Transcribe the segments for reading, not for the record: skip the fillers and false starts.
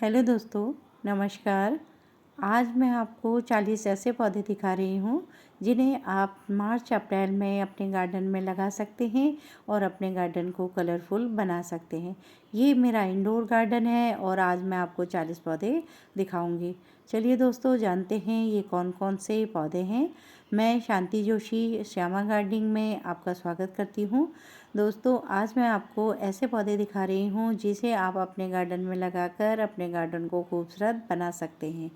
Hello दोस्तों, नमस्कार। आज मैं आपको 40 ऐसे पौधे दिखा रही हूँ जिन्हें आप मार्च अप्रैल में अपने गार्डन में लगा सकते हैं और अपने गार्डन को कलरफुल बना सकते हैं। ये मेरा इंडोर गार्डन है और आज मैं आपको 40 पौधे दिखाऊंगी। चलिए दोस्तों, जानते हैं ये कौन कौन से पौधे हैं। मैं शांति जोशी श्यामा गार्डनिंग में आपका स्वागत करती हूँ। दोस्तों, आज मैं आपको ऐसे पौधे दिखा रही हूँ जिसे आप अपने गार्डन में लगाकर अपने गार्डन को खूबसूरत बना सकते हैं।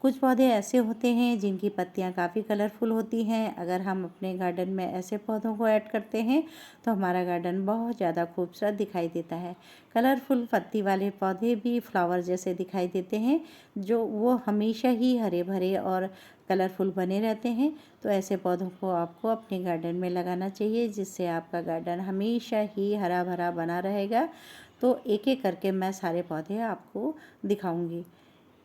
कुछ पौधे ऐसे होते हैं जिनकी पत्तियां काफ़ी कलरफुल होती हैं। अगर हम अपने गार्डन में ऐसे पौधों को ऐड करते हैं तो हमारा गार्डन बहुत ज़्यादा खूबसूरत दिखाई देता है। कलरफुल पत्ती वाले पौधे भी फ्लावर जैसे दिखाई देते हैं, जो वो हमेशा ही हरे भरे और कलरफुल बने रहते हैं। तो ऐसे पौधों को आपको अपने गार्डन में लगाना चाहिए, जिससे आपका गार्डन हमेशा ही हरा भरा बना रहेगा। तो एक एक करके मैं सारे पौधे आपको दिखाऊंगी।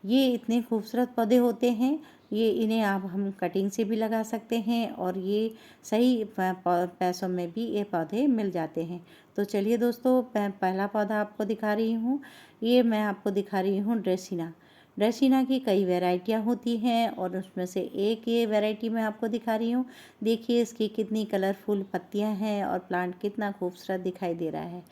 ये इतने खूबसूरत पौधे होते हैं, ये इन्हें आप हम कटिंग से भी लगा सकते हैं और ये सही पैसों में भी ये पौधे मिल जाते हैं। तो चलिए दोस्तों, पहला पौधा आपको दिखा रही हूँ। ये मैं आपको दिखा रही हूँ ड्रेसिना। ड्रेसिना की कई वैरायटियाँ होती हैं और उसमें से एक ये वैरायटी मैं आपको दिखा रही हूँ। देखिए इसकी कितनी कलरफुल पत्तियाँ हैं और प्लांट कितना खूबसूरत दिखाई दे रहा है।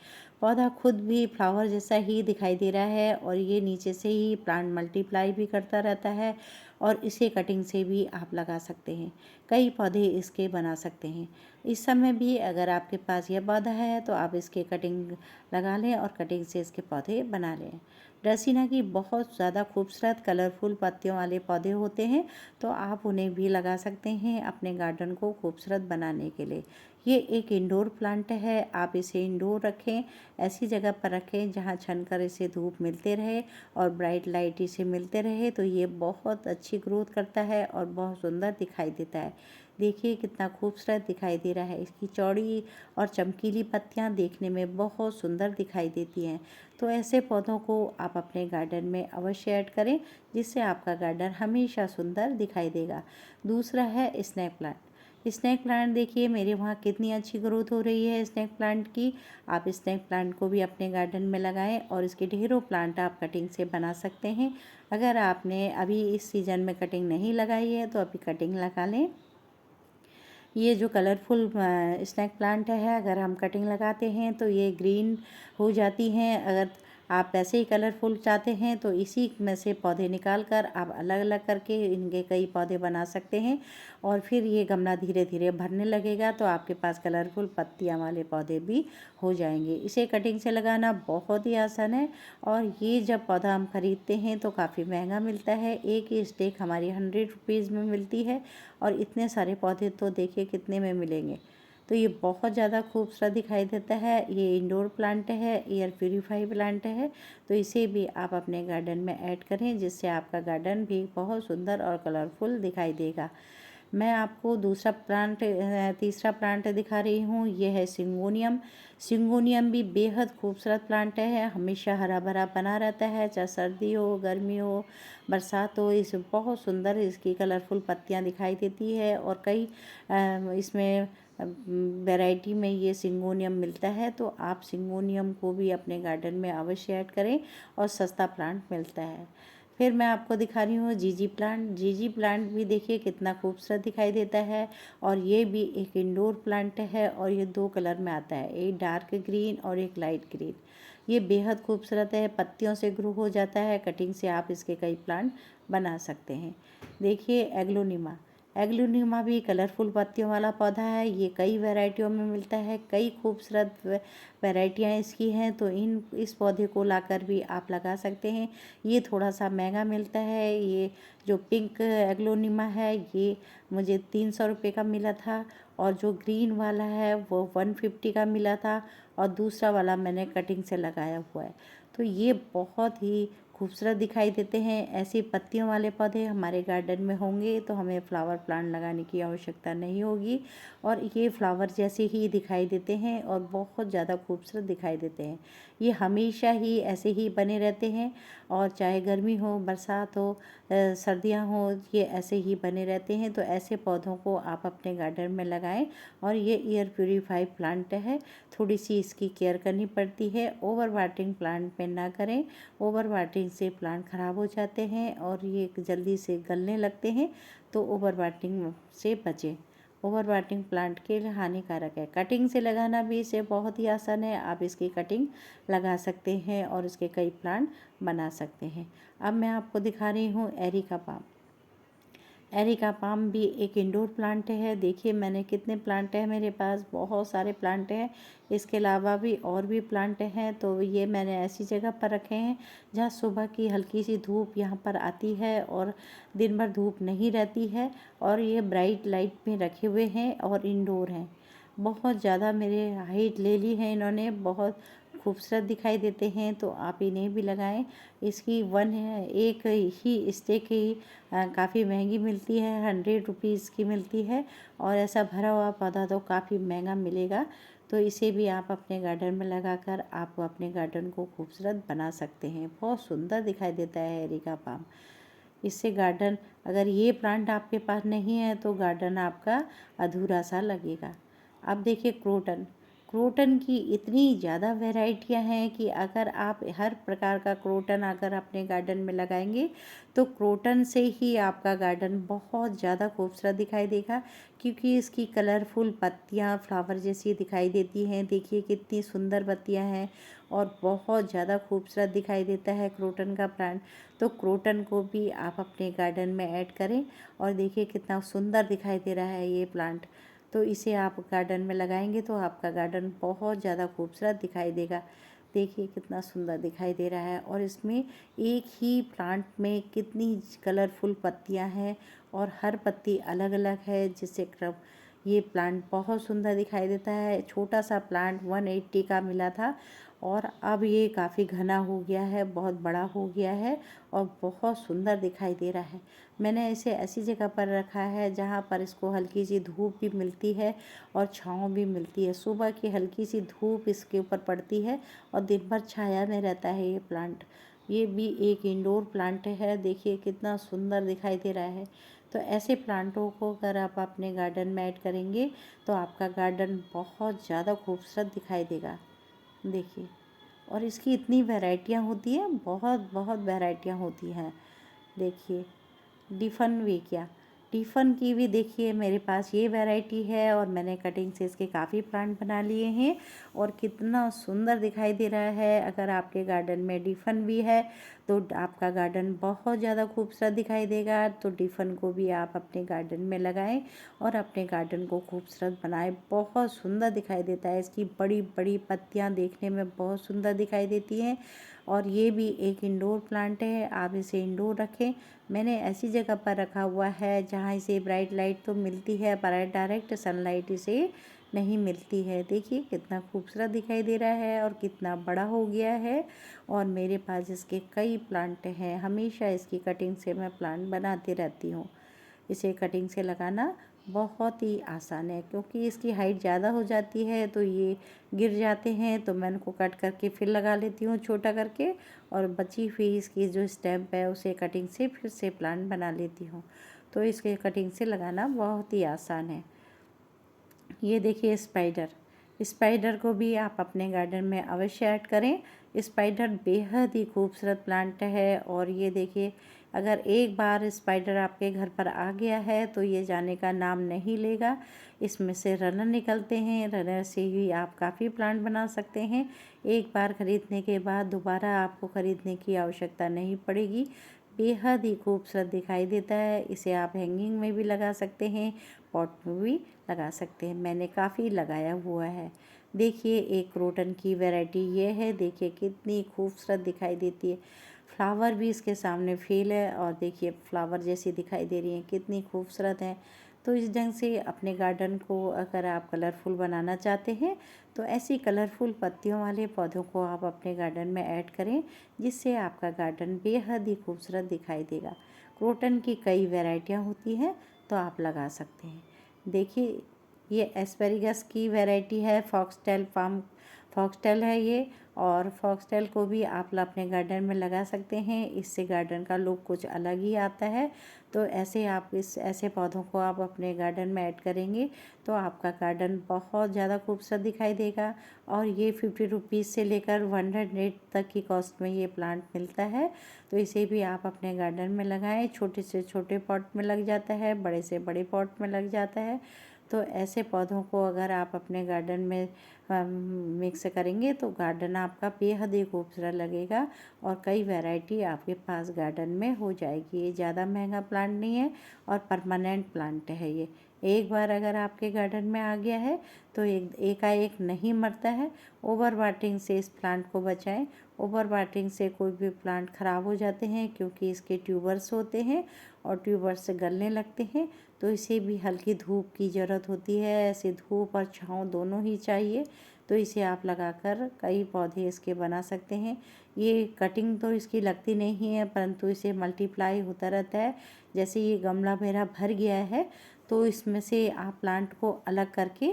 पौधा खुद भी फ्लावर जैसा ही दिखाई दे रहा है और ये नीचे से ही प्लांट मल्टीप्लाई भी करता रहता है और इसे कटिंग से भी आप लगा सकते हैं। कई पौधे इसके बना सकते हैं। इस समय भी अगर आपके पास यह पौधा है तो आप इसके कटिंग लगा लें और कटिंग से इसके पौधे बना लें। ड्रेसिना की बहुत ज़्यादा खूबसूरत कलरफुल पत्तियों वाले पौधे होते हैं, तो आप उन्हें भी लगा सकते हैं अपने गार्डन को खूबसूरत बनाने के लिए। ये एक इंडोर प्लांट है, आप इसे इंडोर रखें, ऐसी जगह पर रखें जहाँ छन कर इसे धूप मिलते रहे और ब्राइट लाइट इसे मिलते रहे, तो ये बहुत अच्छी ग्रोथ करता है और बहुत सुंदर दिखाई देता है। देखिए कितना खूबसूरत दिखाई दे रहा है। इसकी चौड़ी और चमकीली पत्तियाँ देखने में बहुत सुंदर दिखाई देती हैं। तो ऐसे पौधों को आप अपने गार्डन में अवश्य ऐड करें, जिससे आपका गार्डन हमेशा सुंदर दिखाई देगा। दूसरा है स्नेक प्लांट। स्नेक प्लांट देखिए मेरे वहाँ कितनी अच्छी ग्रोथ हो रही है स्नेक प्लांट की। आप स्नेक प्लांट को भी अपने गार्डन में लगाएं और इसके ढेरों प्लांट आप कटिंग से बना सकते हैं। अगर आपने अभी इस सीज़न में कटिंग नहीं लगाई है तो अभी कटिंग लगा लें। ये जो कलरफुल स्नेक प्लांट है, अगर हम कटिंग लगाते हैं तो ये ग्रीन हो जाती हैं। अगर आप ऐसे ही कलरफुल चाहते हैं तो इसी में से पौधे निकाल कर आप अलग अलग करके इनके कई पौधे बना सकते हैं और फिर ये गमला धीरे धीरे भरने लगेगा, तो आपके पास कलरफुल पत्तियाँ वाले पौधे भी हो जाएंगे। इसे कटिंग से लगाना बहुत ही आसान है और ये जब पौधा हम खरीदते हैं तो काफ़ी महंगा मिलता है। एक ही स्टेक हमारी 100 रुपीज़ में मिलती है और इतने सारे पौधे तो देखिए कितने में मिलेंगे। तो ये बहुत ज़्यादा खूबसूरत दिखाई देता है। ये इंडोर प्लांट है, एयर प्यूरीफाई प्लांट है, तो इसे भी आप अपने गार्डन में ऐड करें, जिससे आपका गार्डन भी बहुत सुंदर और कलरफुल दिखाई देगा। मैं आपको तीसरा प्लांट दिखा रही हूँ। ये है सिंगोनियम। सिंगोनियम भी बेहद खूबसूरत प्लांट है, हमेशा हरा भरा बना रहता है, चाहे सर्दी हो, गर्मी हो, बरसात हो। इस बहुत सुंदर इसकी कलरफुल पत्तियाँ दिखाई देती है और कई इसमें वैरायटी में ये सिंगोनियम मिलता है, तो आप सिंगोनियम को भी अपने गार्डन में अवश्य ऐड करें और सस्ता प्लांट मिलता है। फिर मैं आपको दिखा रही हूँ जीजी प्लांट। जीजी प्लांट भी देखिए कितना खूबसूरत दिखाई देता है और ये भी एक इंडोर प्लांट है और ये 2 कलर में आता है, एक डार्क ग्रीन और एक लाइट ग्रीन। ये बेहद खूबसूरत है, पत्तियों से ग्रो हो जाता है। कटिंग से आप इसके कई प्लांट बना सकते हैं। देखिए एग्लोनिमा। एग्लोनिमा भी कलरफुल पत्तियों वाला पौधा है। ये कई वैरायटियों में मिलता है, कई खूबसूरत वैरायटियाँ इसकी हैं, तो इस पौधे को लाकर भी आप लगा सकते हैं। ये थोड़ा सा महंगा मिलता है। ये जो पिंक एग्लोनिमा है ये मुझे 300 रुपये का मिला था और जो ग्रीन वाला है वो 150 का मिला था और दूसरा वाला मैंने कटिंग से लगाया हुआ है। तो ये बहुत ही खूबसूरत दिखाई देते हैं। ऐसी पत्तियों वाले पौधे हमारे गार्डन में होंगे तो हमें फ्लावर प्लांट लगाने की आवश्यकता नहीं होगी और ये फ्लावर जैसे ही दिखाई देते हैं और बहुत ज़्यादा खूबसूरत दिखाई देते हैं। ये हमेशा ही ऐसे ही बने रहते हैं और चाहे गर्मी हो, बरसात हो, सर्दियाँ हो, ये ऐसे ही बने रहते हैं। तो ऐसे पौधों को आप अपने गार्डन में लगाएं और ये एयर प्यूरीफाई प्लांट है। थोड़ी सी इसकी केयर करनी पड़ती है, ओवर वाटरिंग प्लांट में ना करें। ओवर वाटरिंग से प्लांट ख़राब हो जाते हैं और ये जल्दी से गलने लगते हैं। तो ओवर वाटरिंग से बचें। ओवर वाटरिंग प्लांट के लिए हानिकारक है। कटिंग से लगाना भी इसे बहुत ही आसान है। आप इसकी कटिंग लगा सकते हैं और इसके कई प्लांट बना सकते हैं। अब मैं आपको दिखा रही हूँ एरिका पाम। एरिका पाम भी एक इंडोर प्लांट है। देखिए मैंने कितने प्लांट हैं मेरे पास, बहुत सारे प्लांट हैं। इसके अलावा भी और भी प्लांट हैं। तो ये मैंने ऐसी जगह पर रखे हैं जहाँ सुबह की हल्की सी धूप यहाँ पर आती है और दिन भर धूप नहीं रहती है। और ये ब्राइट लाइट में रखे हुए हैं और इंडोर हैं। बहुत ज़्यादा मेरे हाइट ले ली है इन्होंने, बहुत खूबसूरत दिखाई देते हैं। तो आप इन्हें भी लगाएं। इसकी एक ही स्टेक ही काफ़ी महंगी मिलती है, 100 रुपीज़ की मिलती है। और ऐसा भरा हुआ पौधा तो काफ़ी महंगा मिलेगा। तो इसे भी आप अपने गार्डन में लगाकर आप अपने गार्डन को खूबसूरत बना सकते हैं। बहुत सुंदर दिखाई देता है एरिका पाम। इससे गार्डन, अगर ये प्लांट आपके पास नहीं है तो गार्डन आपका अधूरा सा लगेगा। अब देखिए क्रोटन। क्रोटन की इतनी ज़्यादा वैरायटियां हैं कि अगर आप हर प्रकार का क्रोटन अगर अपने गार्डन में लगाएंगे तो क्रोटन से ही आपका गार्डन बहुत ज़्यादा खूबसूरत दिखाई देगा। क्योंकि इसकी कलरफुल पत्तियां फ्लावर जैसी दिखाई देती हैं। देखिए कितनी सुंदर पत्तियां हैं और बहुत ज़्यादा खूबसूरत दिखाई देता है क्रोटन का प्लांट। तो क्रोटन को भी आप अपने गार्डन में ऐड करें और देखिए कितना सुंदर दिखाई दे रहा है ये प्लांट। तो इसे आप गार्डन में लगाएंगे तो आपका गार्डन बहुत ज़्यादा खूबसूरत दिखाई देगा। देखिए कितना सुंदर दिखाई दे रहा है और इसमें एक ही प्लांट में कितनी कलरफुल पत्तियां हैं और हर पत्ती अलग अलग है, जिससे ये प्लांट बहुत सुंदर दिखाई देता है। छोटा सा प्लांट 180 का मिला था और अब ये काफ़ी घना हो गया है, बहुत बड़ा हो गया है और बहुत सुंदर दिखाई दे रहा है। मैंने इसे ऐसी जगह पर रखा है जहाँ पर इसको हल्की सी धूप भी मिलती है और छाँव भी मिलती है। सुबह की हल्की सी धूप इसके ऊपर पड़ती है और दिन भर छाया में रहता है ये प्लांट। ये भी एक इंडोर प्लांट है। देखिए कितना सुंदर दिखाई दे रहा है। तो ऐसे प्लांटों को अगर आप अपने गार्डन में ऐड करेंगे तो आपका गार्डन बहुत ज़्यादा खूबसूरत दिखाई देगा। देखिए, और इसकी इतनी वैरायटियाँ होती हैं, बहुत बहुत वैरायटियाँ होती हैं। देखिए डिफनविकिया, डिफन की भी देखिए मेरे पास ये वैरायटी है और मैंने कटिंग से इसके काफ़ी प्लांट बना लिए हैं और कितना सुंदर दिखाई दे रहा है। अगर आपके गार्डन में डिफन भी है तो आपका गार्डन बहुत ज़्यादा खूबसूरत दिखाई देगा। तो डिफन को भी आप अपने गार्डन में लगाएं और अपने गार्डन को खूबसूरत बनाएं। बहुत सुंदर दिखाई देता है। इसकी बड़ी बड़ी पत्तियां देखने में बहुत सुंदर दिखाई देती हैं और ये भी एक इंडोर प्लांट है। आप इसे इंडोर रखें। मैंने ऐसी जगह पर रखा हुआ है जहाँ इसे ब्राइट लाइट तो मिलती है पर डायरेक्ट सनलाइट इसे नहीं मिलती है। देखिए कितना खूबसूरत दिखाई दे रहा है और कितना बड़ा हो गया है और मेरे पास इसके कई प्लांट हैं। हमेशा इसकी कटिंग से मैं प्लांट बनाती रहती हूँ। इसे कटिंग से लगाना बहुत ही आसान है क्योंकि इसकी हाइट ज़्यादा हो जाती है तो ये गिर जाते हैं। तो मैं इनको कट करके फिर लगा लेती हूँ छोटा करके और बची हुई इसकी जो स्टेम्प है उसे कटिंग से फिर से प्लांट बना लेती हूँ। तो इसके कटिंग से लगाना बहुत ही आसान है। ये देखिए स्पाइडर, स्पाइडर को भी आप अपने गार्डन में अवश्य ऐड करें। स्पाइडर बेहद ही खूबसूरत प्लांट है और ये देखिए अगर एक बार स्पाइडर आपके घर पर आ गया है तो ये जाने का नाम नहीं लेगा। इसमें से रनर निकलते हैं, रनर से ही आप काफ़ी प्लांट बना सकते हैं। एक बार ख़रीदने के बाद दोबारा आपको ख़रीदने की आवश्यकता नहीं पड़ेगी। बेहद ही खूबसूरत दिखाई देता है। इसे आप हैंगिंग में भी लगा सकते हैं, पॉट में भी लगा सकते हैं। मैंने काफ़ी लगाया हुआ है। देखिए एक क्रोटन की वैरायटी ये है। देखिए कितनी खूबसूरत दिखाई देती है। फ्लावर भी इसके सामने फेल है और देखिए फ्लावर जैसी दिखाई दे रही हैं, कितनी खूबसूरत हैं। तो इस ढंग से अपने गार्डन को अगर आप कलरफुल बनाना चाहते हैं तो ऐसी कलरफुल पत्तियों वाले पौधों को आप अपने गार्डन में ऐड करें, जिससे आपका गार्डन बेहद ही खूबसूरत दिखाई देगा। क्रोटन की कई वैरायटियाँ होती हैं तो आप लगा सकते हैं। देखिए ये एस्पेरिगस की वैरायटी है, फॉक्सटेल पाम फॉक्सटेल है ये और फॉक्सटेल को भी आप अपने गार्डन में लगा सकते हैं। इससे गार्डन का लुक कुछ अलग ही आता है। तो ऐसे आप ऐसे पौधों को आप अपने गार्डन में ऐड करेंगे तो आपका गार्डन बहुत ज़्यादा खूबसूरत दिखाई देगा। और ये 50 रुपीज़ से लेकर 100 तक की कॉस्ट में ये प्लांट मिलता है। तो इसे भी आप अपने गार्डन में लगाएं। छोटे से छोटे पॉट में लग जाता है, बड़े से बड़े पॉट में लग जाता है। तो ऐसे पौधों को अगर आप अपने गार्डन में मिक्स करेंगे तो गार्डन आपका बेहद ही खूबसूरत लगेगा और कई वैरायटी आपके पास गार्डन में हो जाएगी। ये ज़्यादा महंगा प्लांट नहीं है और परमानेंट प्लांट है। ये एक बार अगर आपके गार्डन में आ गया है तो एकाएक नहीं मरता है। ओवर वाटरिंग से इस प्लांट को बचाएं। ओवर वाटरिंग से कोई भी प्लांट ख़राब हो जाते हैं क्योंकि इसके ट्यूबर्स होते हैं और ट्यूबर्स से गलने लगते हैं। तो इसे भी हल्की धूप की ज़रूरत होती है। ऐसे धूप और छाँव दोनों ही चाहिए। तो इसे आप लगाकर कई पौधे इसके बना सकते हैं। ये कटिंग तो इसकी लगती नहीं है परंतु इसे मल्टीप्लाई होता रहता है। जैसे ये गमला मेरा भर गया है तो इसमें से आप प्लांट को अलग करके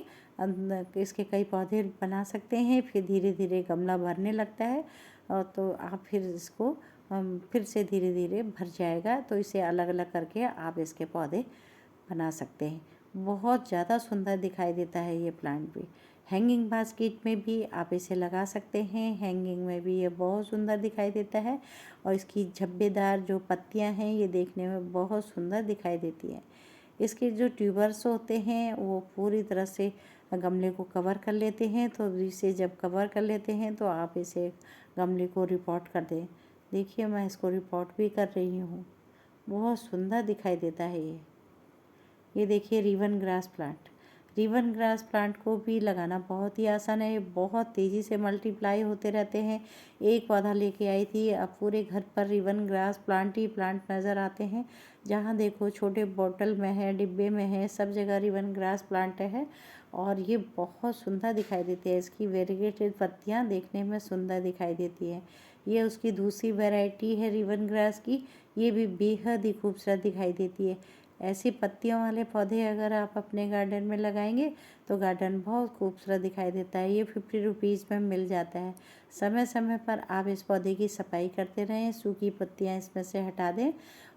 इसके कई पौधे बना सकते हैं। फिर धीरे धीरे गमला भरने लगता है और तो आप फिर इसको फिर से धीरे धीरे भर जाएगा। तो इसे अलग अलग करके आप इसके पौधे बना सकते हैं। बहुत ज़्यादा सुंदर दिखाई देता है ये प्लांट भी। हैंगिंग बास्केट में भी आप इसे लगा सकते हैं। हैंगिंग में भी ये बहुत सुंदर दिखाई देता है और इसकी झब्बेदार जो पत्तियां हैं ये देखने में बहुत सुंदर दिखाई देती हैं। इसके जो ट्यूबर्स होते हैं वो पूरी तरह से गमले को कवर कर लेते हैं। तो इसे जब कवर कर लेते हैं तो आप इसे गमले को रिपोर्ट कर दें। देखिए मैं इसको रिपोर्ट भी कर रही हूँ। बहुत सुंदर दिखाई देता है ये देखिए रिवन ग्रास प्लांट। रिवन ग्रास प्लांट को भी लगाना बहुत ही आसान है। बहुत तेज़ी से मल्टीप्लाई होते रहते हैं। एक पौधा लेके आई थी, अब पूरे घर पर रिवन ग्रास प्लांट ही प्लांट नज़र आते हैं। जहाँ देखो छोटे बोतल में है, डिब्बे में है, सब जगह रिवन ग्रास प्लांट है और ये बहुत सुंदर दिखाई देती है। इसकी वेरीगेटेड पत्तियाँ देखने में सुंदर दिखाई देती है। ये उसकी दूसरी वैरायटी है रिवन ग्रास की। ये भी बेहद ही खूबसूरत दिखाई देती है। ऐसी पत्तियों वाले पौधे अगर आप अपने गार्डन में लगाएंगे तो गार्डन बहुत खूबसूरत दिखाई देता है। ये 50 रुपीज़ में मिल जाता है। समय समय पर आप इस पौधे की सफाई करते रहें, सूखी पत्तियां इसमें से हटा दें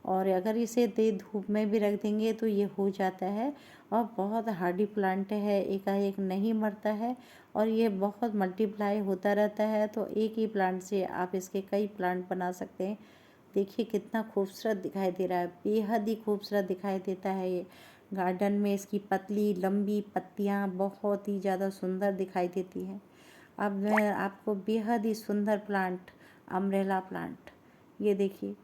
और अगर इसे तेज धूप में भी रख देंगे तो ये हो जाता है और बहुत हार्डी प्लांट है, एकाएक नहीं मरता है और ये बहुत मल्टीप्लाई होता रहता है। तो एक ही प्लांट से आप इसके कई प्लांट बना सकते हैं। देखिए कितना खूबसूरत दिखाई दे रहा है, बेहद ही खूबसूरत दिखाई देता है ये। गार्डन में इसकी पतली लंबी पत्तियां बहुत ही ज़्यादा सुंदर दिखाई देती हैं। अब मैं आपको बेहद ही सुंदर प्लांट, अम्ब्रेला प्लांट, ये देखिए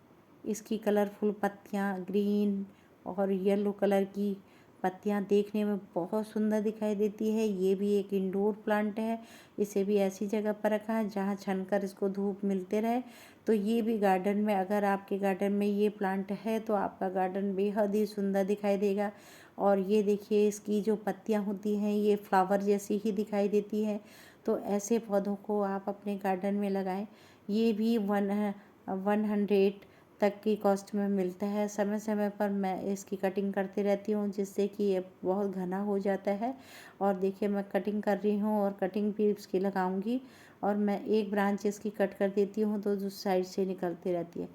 इसकी कलरफुल पत्तियां ग्रीन और येलो कलर की पत्तियां देखने में बहुत सुंदर दिखाई देती है। ये भी एक इंडोर प्लांट है। इसे भी ऐसी जगह पर रखा है जहाँ छनकर इसको धूप मिलते रहे। तो ये भी गार्डन में, अगर आपके गार्डन में ये प्लांट है तो आपका गार्डन बेहद ही सुंदर दिखाई देगा। और ये देखिए इसकी जो पत्तियां होती हैं ये फ्लावर जैसी ही दिखाई देती है। तो ऐसे पौधों को आप अपने गार्डन में लगाएं। ये भी 100 तक की कॉस्ट में मिलता है। समय समय पर मैं इसकी कटिंग करती रहती हूँ जिससे कि ये बहुत घना हो जाता है। और देखिए मैं कटिंग कर रही हूँ और कटिंग भी इसकी लगाऊंगी और मैं एक ब्रांच इसकी कट कर देती हूँ तो दूसरी साइड से निकलती रहती है।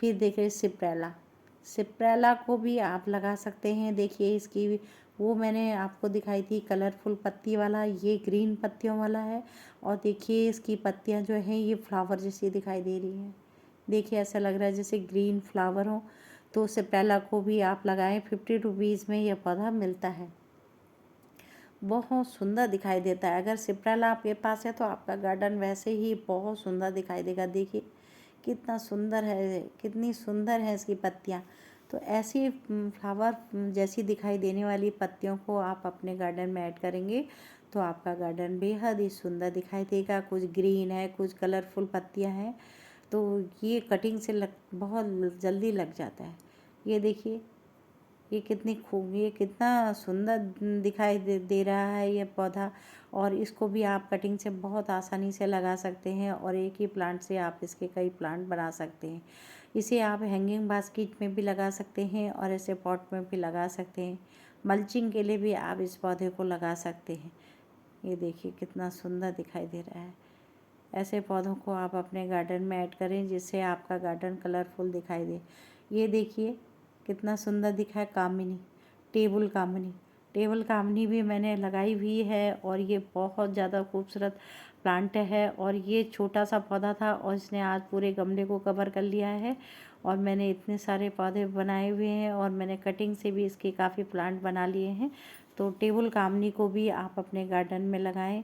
फिर देखिए सिप्रेला, सिप्रेला को भी आप लगा सकते हैं। देखिए इसकी वो मैंने आपको दिखाई थी कलरफुल पत्ती वाला, ये ग्रीन पत्तियों वाला है। और देखिए इसकी पत्तियां जो हैं ये फ्लावर जैसी दिखाई दे रही हैं। देखिए ऐसा लग रहा है जैसे ग्रीन फ्लावर हो। तो सिप्रेला को भी आप लगाएं। 50 रुपीज़ में यह पौधा मिलता है। बहुत सुंदर दिखाई देता है। अगर सिप्रेला आपके पास है तो आपका गार्डन वैसे ही बहुत सुंदर दिखाई देगा। देखिए कितना सुंदर है, कितनी सुंदर है इसकी पत्तियाँ। तो ऐसी फ्लावर जैसी दिखाई देने वाली पत्तियों को आप अपने गार्डन में ऐड करेंगे तो आपका गार्डन बेहद ही सुंदर दिखाई देगा। कुछ ग्रीन है, कुछ कलरफुल पत्तियाँ हैं। तो ये कटिंग से बहुत जल्दी लग जाता है। ये देखिए ये कितना सुंदर दिखाई दे रहा है ये पौधा। और इसको भी आप कटिंग से बहुत आसानी से लगा सकते हैं और एक ही प्लांट से आप इसके कई प्लांट बना सकते हैं। इसे आप हैंगिंग बास्केट में भी लगा सकते हैं और ऐसे पॉट में भी लगा सकते हैं। मल्चिंग के लिए भी आप इस पौधे को लगा सकते हैं। ये देखिए कितना सुंदर दिखाई दे रहा है। ऐसे पौधों को आप अपने गार्डन में ऐड करें जिससे आपका गार्डन कलरफुल दिखाई दे। ये देखिए कितना सुंदर दिखा है कामिनी, टेबल कामिनी। टेबल कामिनी भी मैंने लगाई हुई है और ये बहुत ज़्यादा खूबसूरत प्लांट है। और ये छोटा सा पौधा था और इसने आज पूरे गमले को कवर कर लिया है। और मैंने इतने सारे पौधे बनाए हुए हैं और मैंने कटिंग से भी इसके काफ़ी प्लांट बना लिए हैं। तो टेबल कामिनी को भी आप अपने गार्डन में लगाएं।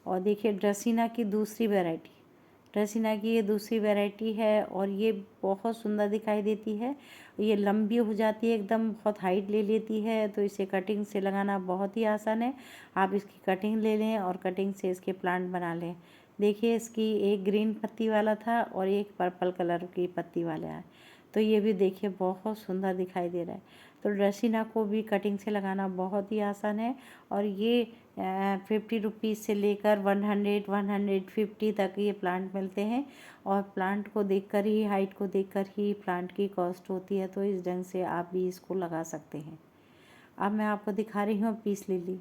और देखिए ड्रेसिना की दूसरी वैरायटी, ड्रेसिना की ये दूसरी वैरायटी है और ये बहुत सुंदर दिखाई देती है। ये लंबी हो जाती है एकदम, बहुत हाइट ले लेती है, तो इसे कटिंग से लगाना बहुत ही आसान है। आप इसकी कटिंग ले लें और कटिंग से इसके प्लांट बना लें। देखिए इसकी एक ग्रीन पत्ती वाला था और एक पर्पल कलर की पत्ती वाला है। तो ये भी देखिए बहुत सुंदर दिखाई दे रहा है। तो ड्रेसिना को भी कटिंग से लगाना बहुत ही आसान है। और ये 50 रुपीज़ से लेकर 100 150 तक ये प्लांट मिलते हैं। और प्लांट को देखकर ही, हाइट को देखकर ही प्लांट की कॉस्ट होती है। तो इस ढंग से आप भी इसको लगा सकते हैं। अब मैं आपको दिखा रही हूँ पीस लिली।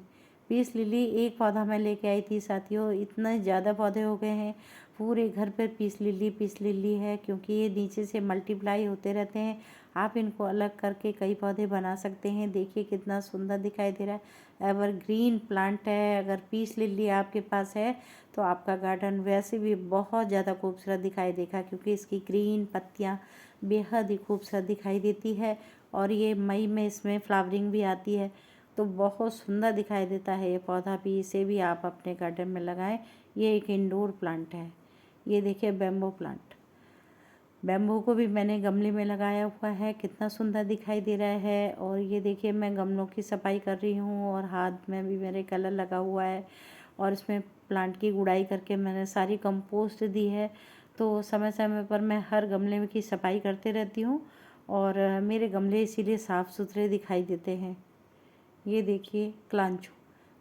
पीस लिली एक पौधा मैं लेके आई थी साथियों, इतने ज़्यादा पौधे हो गए हैं, पूरे घर पर पीस लिली है, क्योंकि ये नीचे से मल्टीप्लाई होते रहते हैं। आप इनको अलग करके कई पौधे बना सकते हैं। देखिए कितना सुंदर दिखाई दे रहा है, एवरग्रीन प्लांट है। अगर पीस लिली आपके पास है तो आपका गार्डन वैसे भी बहुत ज़्यादा खूबसूरत दिखाई देगा, क्योंकि इसकी ग्रीन पत्तियाँ बेहद ही खूबसूरत दिखाई देती है। और ये मई में इसमें फ्लावरिंग भी आती है, तो बहुत सुंदर दिखाई देता है ये पौधा भी। इसे भी आप अपने गार्डन में लगाएं। ये एक इंडोर प्लांट है। ये देखिए बैम्बू प्लांट, बैम्बू को भी मैंने गमले में लगाया हुआ है, कितना सुंदर दिखाई दे रहा है। और ये देखिए मैं गमलों की सफाई कर रही हूँ और हाथ में भी मेरे कलर लगा हुआ है। और इसमें प्लांट की गुड़ाई करके मैंने सारी कंपोस्ट दी है। तो समय समय पर मैं हर गमले की सफाई करते रहती हूँ और मेरे गमले इसीलिए साफ़ सुथरे दिखाई देते हैं। ये देखिए क्लांचो,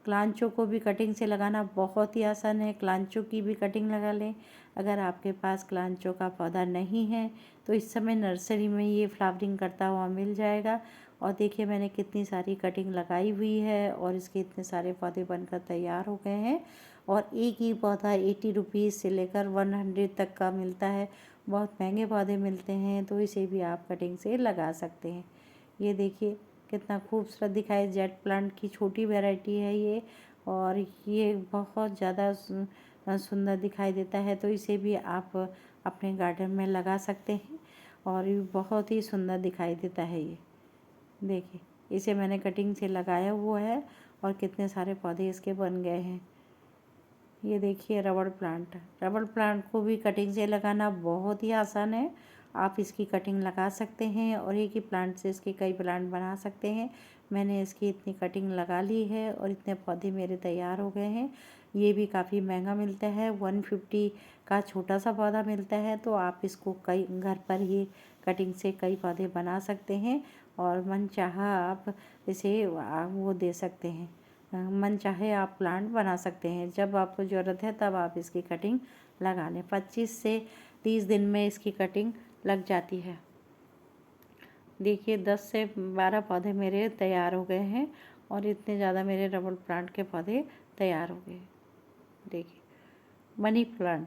क्लांचो को भी कटिंग से लगाना बहुत ही आसान है। क्लांचो की भी कटिंग लगा लें। अगर आपके पास क्लांचो का पौधा नहीं है तो इस समय नर्सरी में ये फ्लावरिंग करता हुआ मिल जाएगा। और देखिए मैंने कितनी सारी कटिंग लगाई हुई है और इसके इतने सारे पौधे बनकर तैयार हो गए हैं। और एक ही पौधा 80 रुपीज़ से लेकर 100 तक का मिलता है। बहुत महंगे पौधे मिलते हैं, तो इसे भी आप कटिंग से लगा सकते हैं। ये देखिए कितना खूबसूरत दिखाई, जेट प्लांट की छोटी वैरायटी है ये। और ये बहुत ज़्यादा सुंदर दिखाई देता है, तो इसे भी आप अपने गार्डन में लगा सकते हैं और ये बहुत ही सुंदर दिखाई देता है। ये देखिए इसे मैंने कटिंग से लगाया हुआ है और कितने सारे पौधे इसके बन गए हैं। ये देखिए रबड़ प्लांट, रबड़ प्लांट को भी कटिंग से लगाना बहुत ही आसान है। आप इसकी कटिंग लगा सकते हैं और एक ही प्लांट से इसके कई प्लांट बना सकते हैं। मैंने इसकी इतनी कटिंग लगा ली है और इतने पौधे मेरे तैयार हो गए हैं। ये भी काफ़ी महंगा मिलता है, 150 का छोटा सा पौधा मिलता है। तो आप इसको कई घर पर ही कटिंग से कई पौधे बना सकते हैं और मनचाहा आप इसे वो दे सकते हैं, मन चाहे आप प्लांट बना सकते हैं। जब आपको ज़रूरत है तब आप इसकी कटिंग लगा लें। 25 से 30 दिन में इसकी कटिंग लग जाती है। देखिए 10 से 12 पौधे मेरे तैयार हो गए हैं और इतने ज़्यादा मेरे रबड़ प्लांट के पौधे तैयार हो गए। देखिए मनी प्लांट,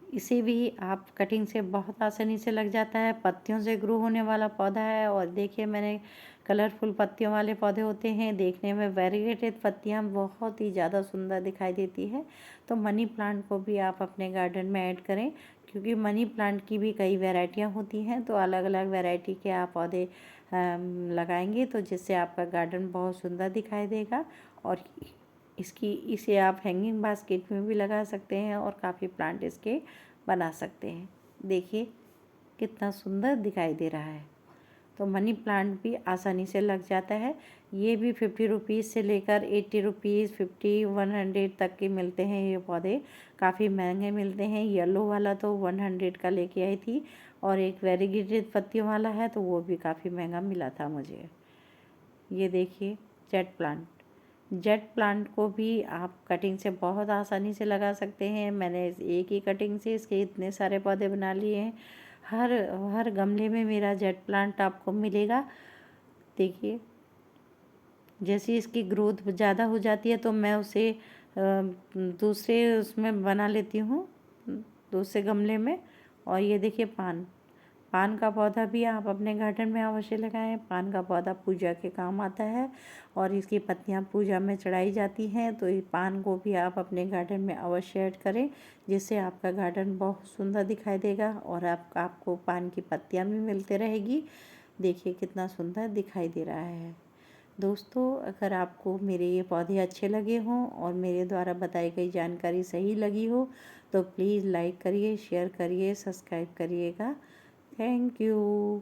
इसे भी आप कटिंग से बहुत आसानी से लग जाता है। पत्तियों से ग्रो होने वाला पौधा है। और देखिए मैंने कलरफुल पत्तियों वाले पौधे होते हैं, देखने में वेरीगेटेड पत्तियां बहुत ही ज़्यादा सुंदर दिखाई देती है। तो मनी प्लांट को भी आप अपने गार्डन में ऐड करें, क्योंकि मनी प्लांट की भी कई वैरायटियां होती हैं। तो अलग अलग वैरायटी के आप पौधे लगाएंगे तो जिससे आपका गार्डन बहुत सुंदर दिखाई देगा। और इसे आप हैंगिंग बास्केट में भी लगा सकते हैं और काफ़ी प्लांट इसके बना सकते हैं। देखिए कितना सुंदर दिखाई दे रहा है। तो मनी प्लांट भी आसानी से लग जाता है। ये भी 50 रुपीज़ से लेकर 80 रुपीज़, 50, 100 तक के मिलते हैं। ये पौधे काफ़ी महंगे मिलते हैं। येलो वाला तो 100 का लेके आई थी और एक वेरीगेटेड पत्तियों वाला है तो वो भी काफ़ी महंगा मिला था मुझे। ये देखिए जेट प्लांट, जेट प्लांट को भी आप कटिंग से बहुत आसानी से लगा सकते हैं। मैंने एक ही कटिंग से इसके इतने सारे पौधे बना लिए हैं। हर गमले में मेरा जेट प्लांट आपको मिलेगा। देखिए जैसे इसकी ग्रोथ ज़्यादा हो जाती है तो मैं उसे दूसरे उसमें बना लेती हूँ, दूसरे गमले में। और ये देखिए पान, पान का पौधा भी आप अपने गार्डन में अवश्य लगाएं। पान का पौधा पूजा के काम आता है और इसकी पत्तियां पूजा में चढ़ाई जाती हैं, तो इस पान को भी आप अपने गार्डन में अवश्य ऐड करें, जिससे आपका गार्डन बहुत सुंदर दिखाई देगा और आपको पान की पत्तियां भी मिलते रहेगी। देखिए कितना सुंदर दिखाई दे रहा है। दोस्तों, अगर आपको मेरे ये पौधे अच्छे लगे हों और मेरे द्वारा बताई गई जानकारी सही लगी हो तो प्लीज़ लाइक करिए, शेयर करिए, सब्सक्राइब करिएगा। Thank you.